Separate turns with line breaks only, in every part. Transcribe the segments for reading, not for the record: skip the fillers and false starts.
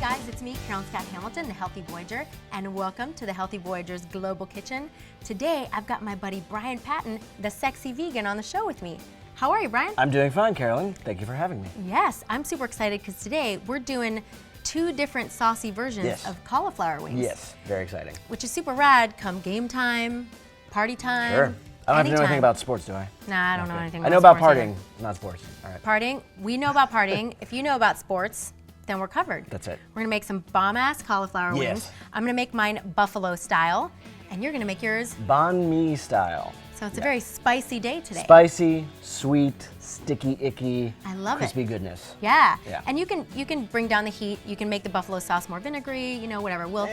guys, it's me, Carolyn Scott Hamilton, the Healthy Voyager, and welcome to the Healthy Voyager's Global Kitchen. Today, I've got my buddy Brian Patton, the sexy vegan, on the show with me. How are you, Brian?
I'm doing fine, Carolyn. Thank you for having me.
Yes, I'm super excited because today we're doing two different saucy versions of cauliflower wings.
Yes, very exciting.
Which is super rad come game time, party time.
Sure. I don't have to know anything about sports, do I?
Nah, I don't know anything about
sports. I know about
sports
partying, not sports. All right.
Partying, we know about partying. If you know about sports, then we're covered.
That's it.
We're gonna make some bomb-ass cauliflower wings. I'm gonna make mine buffalo style, and you're gonna make yours
Banh mi style.
So it's a very spicy day today.
Spicy, sweet, sticky, icky,
I love
crispy goodness.
Yeah. And you can bring down the heat. You can make the buffalo sauce more vinegary, you know, whatever. We'll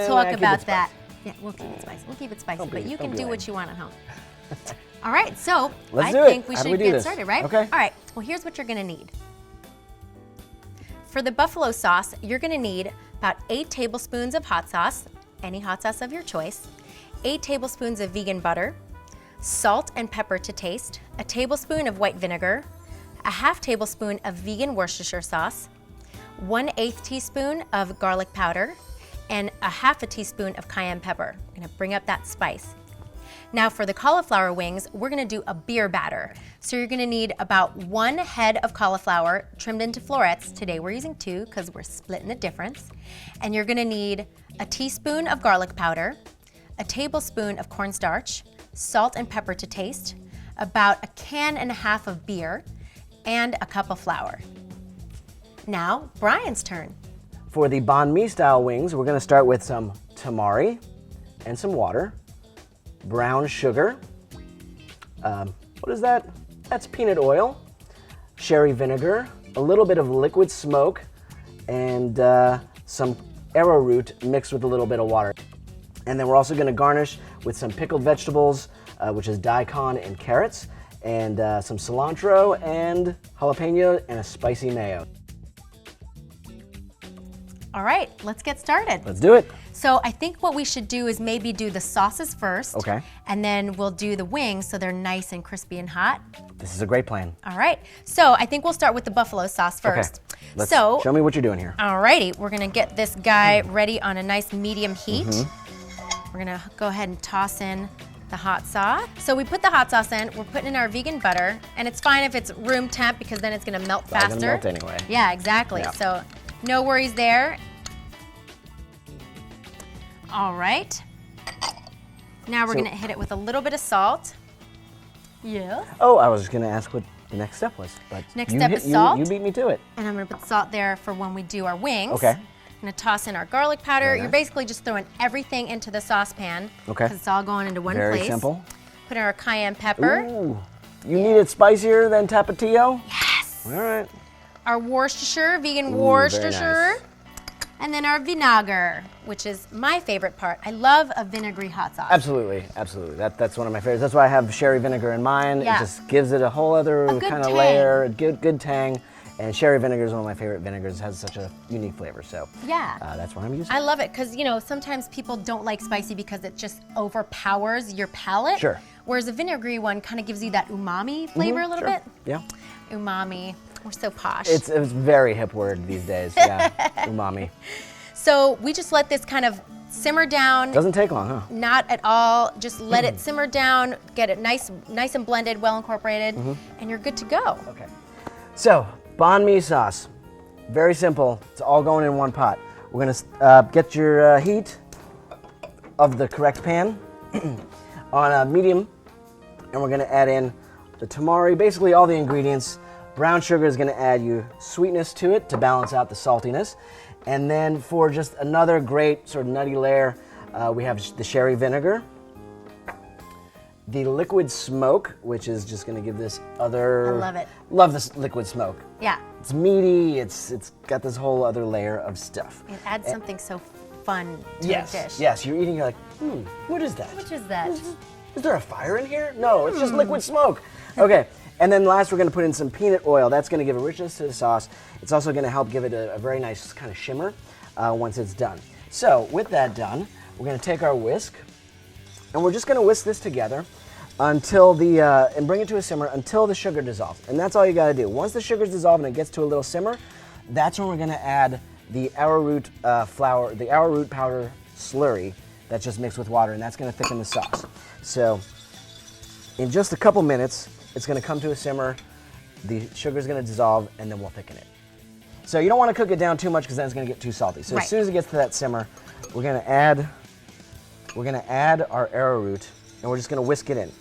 talk about that. Yeah, we'll keep it spicy. We'll keep it spicy, but you can do what you want at home. All right, so I think we should get started, right?
Okay.
All right, well, here's what you're gonna need. For the buffalo sauce, you're gonna need about 8 tablespoons of hot sauce, any hot sauce of your choice, 8 tablespoons of vegan butter, salt and pepper to taste, a tablespoon of white vinegar, a half tablespoon of vegan Worcestershire sauce, 1/8 teaspoon of garlic powder, and a half a teaspoon of cayenne pepper. I'm gonna bring up that spice. Now for the cauliflower wings, we're gonna do a beer batter. So you're gonna need about 1 head of cauliflower trimmed into florets. Today we're using 2 because we're splitting the difference. And you're gonna need a teaspoon of garlic powder, a tablespoon of cornstarch, salt and pepper to taste, about 1.5 cans of beer, and a cup of flour. Now, Brian's turn.
For the banh mi style wings, we're gonna start with some tamari and some water, brown sugar, what is that? That's peanut oil, sherry vinegar, a little bit of liquid smoke, and some arrowroot mixed with a little bit of water. And then we're also gonna garnish with some pickled vegetables, which is daikon and carrots, and some cilantro and jalapeno and a spicy mayo.
All right, let's get started.
Let's do it.
So I think what we should do is maybe do the sauces first.
Okay.
And then we'll do the wings so they're nice and crispy and hot.
This is a great plan.
All right, so I think we'll start with the buffalo sauce first.
Okay.
So
show me what you're doing here.
All righty, we're gonna get this guy ready on a nice medium heat. We're gonna go ahead and toss in the hot sauce. So we put the hot sauce in, we're putting in our vegan butter, and it's fine if it's room temp because then it's gonna melt faster.
It's gonna melt anyway.
Yeah, exactly. Yeah. So no worries there. All right. Now we're gonna hit it with a little bit of salt. Yeah.
Oh, I was gonna ask what the next step was, but
next step is salt.
You beat me to it.
And I'm gonna put salt there for when we do our wings.
Okay.
I'm gonna toss in our garlic powder. You're basically just throwing everything into the saucepan.
Okay.
Because it's all going into one
place.
place.
Very simple.
Put in our cayenne pepper.
Ooh. You need it spicier than Tapatio?
Yes.
All right.
Our Worcestershire, vegan Worcestershire.
Very nice.
And then our vinegar, which is my favorite part. I love a vinegary hot sauce.
Absolutely, absolutely. That's one of my favorites. That's why I have sherry vinegar in mine.
Yeah.
It just gives it a whole other kind of layer, a good tang. And sherry vinegar is one of my favorite vinegars. It has such a unique flavor, so that's what I'm using.
I love it because, you know, sometimes people don't like spicy because it just overpowers your palate.
Sure.
Whereas a vinegary one kind of gives you that umami flavor a little bit.
Yeah.
Umami. We're so posh.
It's a very hip word these days. Yeah, umami.
So we just let this kind of simmer down.
Doesn't take long, huh?
Not at all. Just let it simmer down, get it nice and blended, well incorporated, and you're good to go.
Okay. So, banh mi sauce. Very simple. It's all going in one pot. We're gonna get your heat of the correct pan on a medium, and we're gonna add in the tamari, basically all the ingredients. Brown sugar is gonna add you sweetness to it to balance out the saltiness. And then for just another great sort of nutty layer, we have the sherry vinegar, the liquid smoke, which is just gonna give this other...
I love it.
Love this liquid smoke.
Yeah.
It's meaty, it's got this whole other layer of stuff.
It adds something so fun to the dish.
Yes, you're eating, you're like, what is that?
Which is that?
Is there a fire in here? No, it's just liquid smoke. Okay. And then last, we're going to put in some peanut oil. That's going to give a richness to the sauce. It's also going to help give it a very nice kind of shimmer once it's done. So with that done, we're going to take our whisk, and we're just going to whisk this together until and bring it to a simmer until the sugar dissolves. And that's all you got to do. Once the sugar's dissolved and it gets to a little simmer, that's when we're going to add the arrowroot flour, the arrowroot powder slurry that's just mixed with water, and that's going to thicken the sauce. So in just a couple minutes, it's going to come to a simmer, the sugar is going to dissolve, and then we'll thicken it. So you don't want to cook it down too much because then it's going to get too salty. So as soon as it gets to that simmer, we're going to add our arrowroot, and we're just going to whisk it in.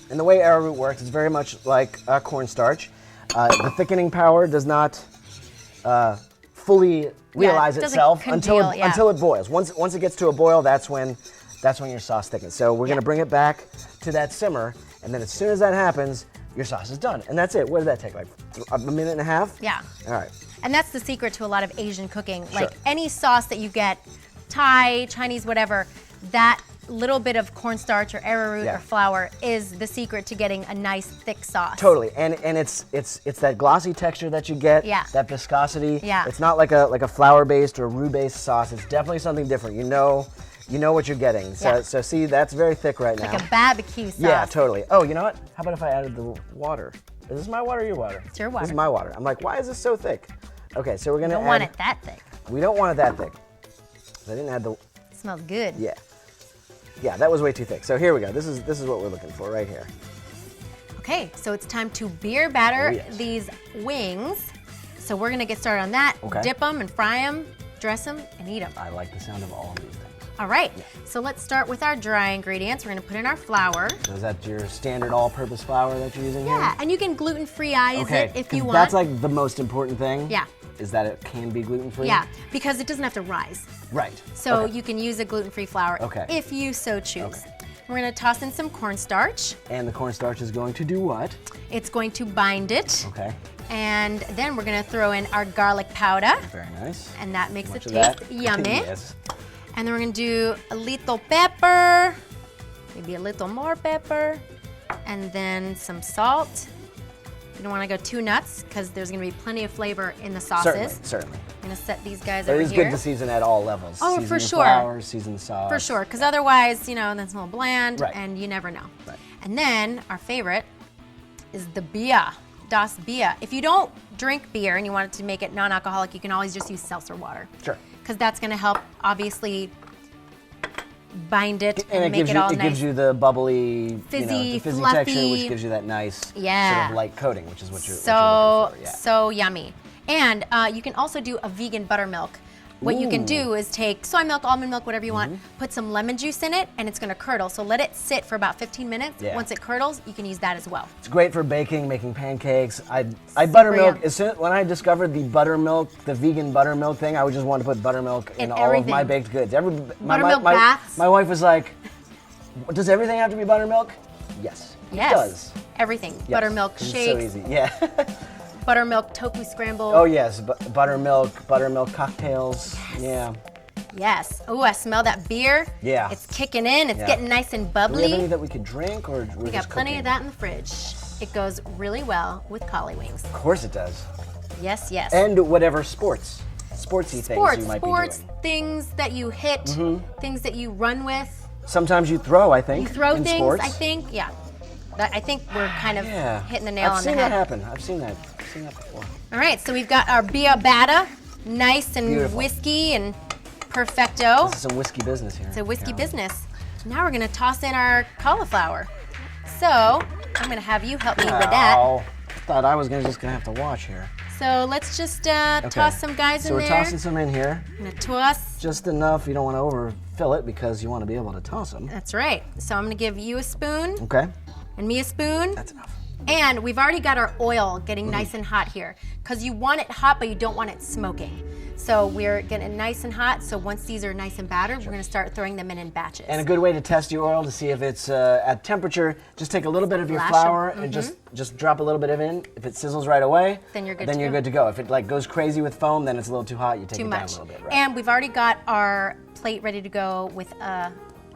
And the way arrowroot works is very much like cornstarch. The thickening power does not fully realize itself until it boils. Once it gets to a boil, that's when your sauce thickens. So we're going to bring it back to that simmer, and then as soon as that happens, your sauce is done. And that's it. What did that take, like a minute and a half?
Yeah.
All right.
And that's the secret to a lot of Asian cooking. Like any sauce that you get, Thai, Chinese, whatever, that little bit of cornstarch or arrowroot or flour is the secret to getting a nice thick sauce.
Totally, and it's that glossy texture that you get, that viscosity.
Yeah.
It's not like a flour-based or roux-based sauce. It's definitely something different. You know what you're getting. So see, that's very thick right now.
Like a barbecue sauce.
Yeah, totally. Oh, you know what? How about if I added the water? Is this my water or your water?
It's your water.
This is my water. I'm like, why is this so thick? Okay, so we're gonna
You don't want it that thick.
We don't want it that thick. I didn't add the.
It smells good.
Yeah. Yeah, that was way too thick. So here we go. This is what we're looking for right here.
Okay, so it's time to beer batter these wings. So we're gonna get started on that.
Okay.
Dip them and fry them, dress them, and eat them.
I like the sound of all of these things.
All right, so let's start with our dry ingredients. We're gonna put in our flour.
So is that your standard all-purpose flour that you're using here?
Yeah, and you can gluten-free-ize it if you want.
That's like the most important thing.
Yeah.
Is that it can be gluten-free?
Yeah, because it doesn't have to rise.
Right.
So you can use a gluten-free flour if you so choose.
Okay.
We're gonna toss in some cornstarch.
And the cornstarch is going to do what?
It's going to bind it.
Okay.
And then we're gonna throw in our garlic powder.
Very nice.
And that makes it
that?
taste yummy.
Yes.
And then we're gonna do a little pepper, maybe a little more pepper, and then some salt. You don't want to go too nuts because there's going to be plenty of flavor in the sauces.
Certainly.
I'm going to set these guys
but
over
it is
here.
good to season at all levels.
Oh,
season
for
the
sure.
Flour, season the sauce.
For sure, because otherwise, that's a little bland,
Right.
and you never know.
Right.
And then our favorite is the beer, das Bier. If you don't drink beer and you want to make it non-alcoholic, you can always just use seltzer water.
Sure.
Because that's going to help, obviously, bind it and make
gives
it
you,
all
it
nice.
gives you the bubbly,
Fizzy,
the fizzy
fluffy.
texture, which gives you that nice sort of light coating, which is what you're looking for. Yeah.
So yummy. And you can also do a vegan buttermilk. What you can do is take soy milk, almond milk, whatever you want, put some lemon juice in it, and it's going to curdle. So let it sit for about 15 minutes.
Yeah.
Once it curdles, you can use that as well.
It's great for baking, making pancakes. I buttermilk. When I discovered the buttermilk, the vegan buttermilk thing, I just wanted to put buttermilk in all of my baked goods.
Buttermilk baths.
My wife was like, "Does everything have to be buttermilk?" Yes.
Yes.
It does.
Everything.
Yes.
Buttermilk
It's
shakes.
so easy. Yeah.
Buttermilk tofu scramble.
Oh yes, buttermilk cocktails.
Yes.
Yeah.
Yes. Oh, I smell that beer.
Yeah.
It's kicking in. It's getting nice and
Do we
bubbly.
have any that we could drink, or
We got plenty of that in the fridge. It goes really well with collie wings.
Of course it does.
Yes, yes.
And whatever sportsy things you might be doing.
Things that you hit, things that you run with.
Sometimes you throw, I think.
You throw
in
things,
sports.
I think. Yeah. I think we're kind of hitting the nail on the
I've seen
head.
that happen. I've seen that before.
All right, so we've got our beer batter, nice and
Beautiful.
whiskey and perfecto.
This is some whiskey business here.
It's a whiskey business. Now we're gonna toss in our cauliflower. So I'm gonna have you help me with that.
I thought I was just gonna have to watch here.
So let's just toss some guys in there.
So we're tossing some in here.
I'm gonna toss.
Just enough. You don't want to overfill it because you want to be able to toss them.
That's right. So I'm gonna give you a spoon
Okay.
and me a spoon.
That's enough.
And we've already got our oil getting nice and hot here because you want it hot, but you don't want it smoking. So we're getting it nice and hot. So once these are nice and battered, we're gonna start throwing them in batches.
And a good way to test your oil to see if it's at temperature, just take a little bit of your
Flash
flour
'em.
and just drop a little bit of it in. If it sizzles right away,
Then you're good
then
to
you're
go.
good to go. If it goes crazy with foam, then it's a little too hot. You take
Too
it down
much.
a little bit. Right?
And we've already got our plate ready to go with a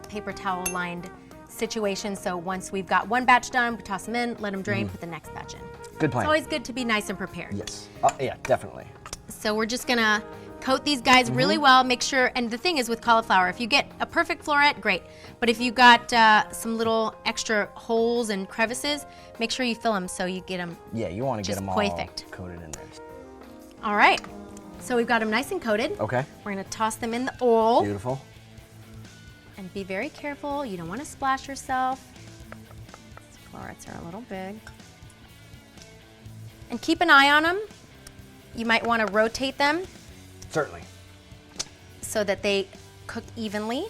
paper towel lined situation. So once we've got one batch done, we toss them in, let them drain, put the next batch in.
Good plan.
It's always good to be nice and prepared.
Yes. Yeah, definitely.
So we're just gonna coat these guys really well, make sure, and the thing is with cauliflower, if you get a perfect floret, great. But if you got some little extra holes and crevices, make sure you fill them so you get them
Yeah, you want to get
just
them all
perfect.
coated in there.
All right. So we've got them nice and coated.
Okay.
We're gonna toss them in the oil.
Beautiful.
And be very careful. You don't want to splash yourself. These florets are a little big. And keep an eye on them. You might want to rotate them
Certainly.
so that they cook evenly.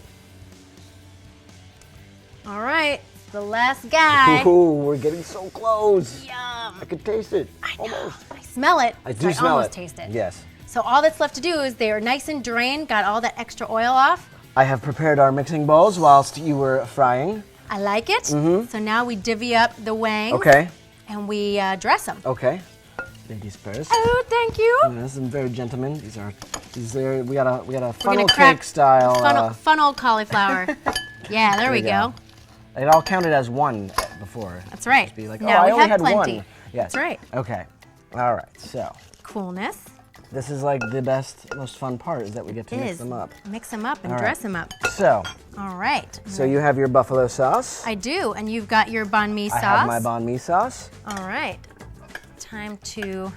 All right, the last guy.
Ooh, we're getting so close.
Yum.
I can taste it.
I know.
Almost.
I smell it.
I
so
do smell
almost
it.
taste it.
Yes.
So all that's left to do is they are nice and drained, got all that extra oil off.
I have prepared our mixing bowls whilst you were frying.
I like it. So now we divvy up the wangs.
Okay.
And we dress them.
Okay. Ladies first.
Oh, thank you.
This is very gentlemen. These are we got a funnel
crack
cake style.
Funnel cauliflower. Yeah, there we go.
It all counted as one before.
That's right.
Just be like,
Now
I
we
only
have
had
plenty.
one. Yes.
That's right.
Okay. All right. So
Coolness.
this is like the best, most fun part is that we get to mix them up.
Mix them up and
All right.
dress them up.
So.
All right.
So you have your buffalo sauce.
I do, and you've got your banh mi sauce.
I have my banh mi sauce.
All right. Time to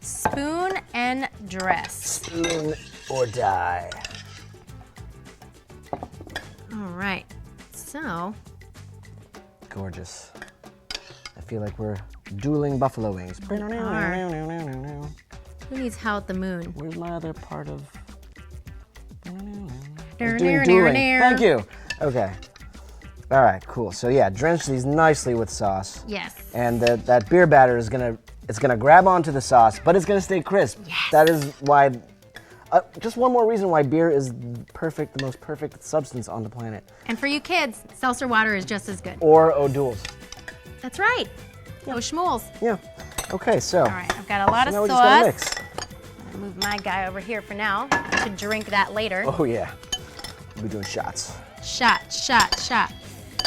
spoon and dress.
Spoon or die.
All right. So.
Gorgeous. I feel like we're dueling buffalo wings.
We are. Who needs Howl at the Moon?
Where's my other part of?
Near,
Doing
near,
dueling.
near.
Thank you. Okay. All right, cool. So yeah, drench these nicely with sauce.
Yes.
And that beer batter is gonna grab onto the sauce, but it's gonna stay crisp.
Yes.
That is why. Just one more reason why beer is perfect, the most perfect substance on the planet.
And for you kids, seltzer water is just as good.
Or O'Doul's.
That's right. No schmools.
Yeah. Okay, so.
All right, I've got a lot of
now we
sauce.
just gotta mix.
I'm gonna move my guy over here for now to drink that later.
Oh yeah. We'll be doing shots.
Shot, shot, shot.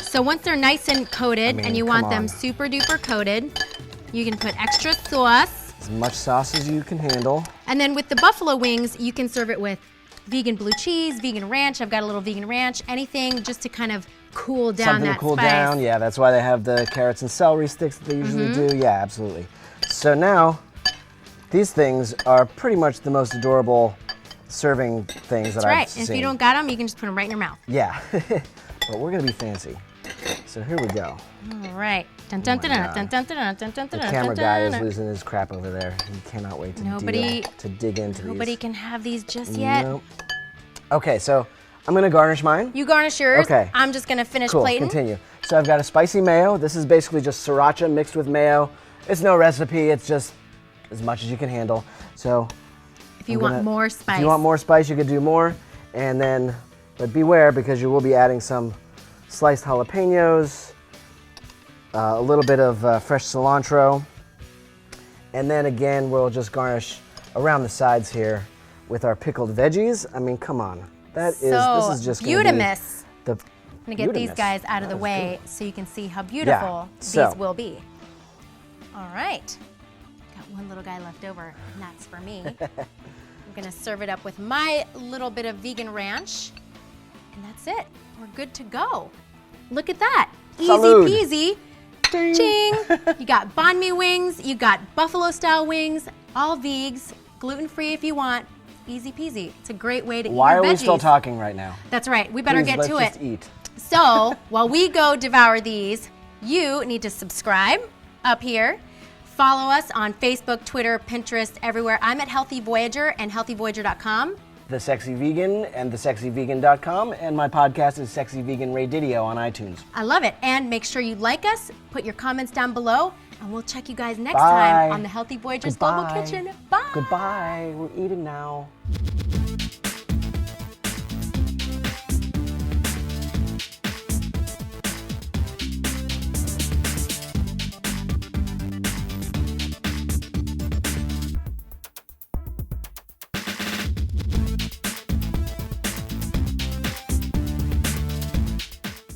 So once they're nice and coated, and you want them
on.
super duper coated, you can put extra sauce.
As much sauce as you can handle.
And then with the buffalo wings, you can serve it with vegan blue cheese, vegan ranch. I've got a little vegan ranch, anything just to kind of cool down
Something
that
to cool
spice.
down. Yeah, that's why they have the carrots and celery sticks that they usually do. Yeah, absolutely. So now, these things are pretty much the most adorable serving things that
That's
I've
right.
seen.
And if you don't got them, you can just put them right in your mouth.
Yeah, but we're gonna be fancy. So here we go.
All right. Dun, dun, dun, dun, dun, dun, dun, dun, dun,
The
dun,
camera
dun,
guy is
dun.
losing his crap over there. He cannot wait to dig into
Nobody
these.
can have these just yet.
Nope. Okay, so I'm gonna garnish mine.
You garnish yours.
Okay.
I'm just gonna finish
Cool,
plating.
continue. So I've got a spicy mayo. This is basically just sriracha mixed with mayo. It's no recipe, it's just as much as you can handle. So
If you want more spice.
If you want more spice, you could do more. And then, but beware because you will be adding some sliced jalapenos, a little bit of fresh cilantro. And then again, we'll just garnish around the sides here with our pickled veggies. I mean, come on. This is just gonna be
beautimous.
the
I'm gonna get these
beautimous.
guys out of the
That is
way so you can see how beautiful
so-
these will be. All right. Got one little guy left over, and that's for me. I'm gonna serve it up with my little bit of vegan ranch, and that's it. We're good to go. Look at that.
Salud.
Easy peasy. Ching. You got banh mi wings, you got buffalo style wings, all vegs, gluten-free if you want. Easy peasy. It's a great way to eat
Why
your
are we
veggies.
still talking right now?
That's right. We better
Please,
get
let's
to
just
it.
eat.
So while we go devour these, you need to subscribe up here. Follow us on Facebook, Twitter, Pinterest, everywhere. I'm at Healthy Voyager and healthyvoyager.com.
The Sexy Vegan and thesexyvegan.com, and my podcast is Sexy Vegan Ray Didio on iTunes.
I love it. And make sure you like us, put your comments down below, and we'll check you guys next
Bye.
time on the Healthy Voyagers Global
Goodbye.
Kitchen. Bye.
Goodbye. We're eating now.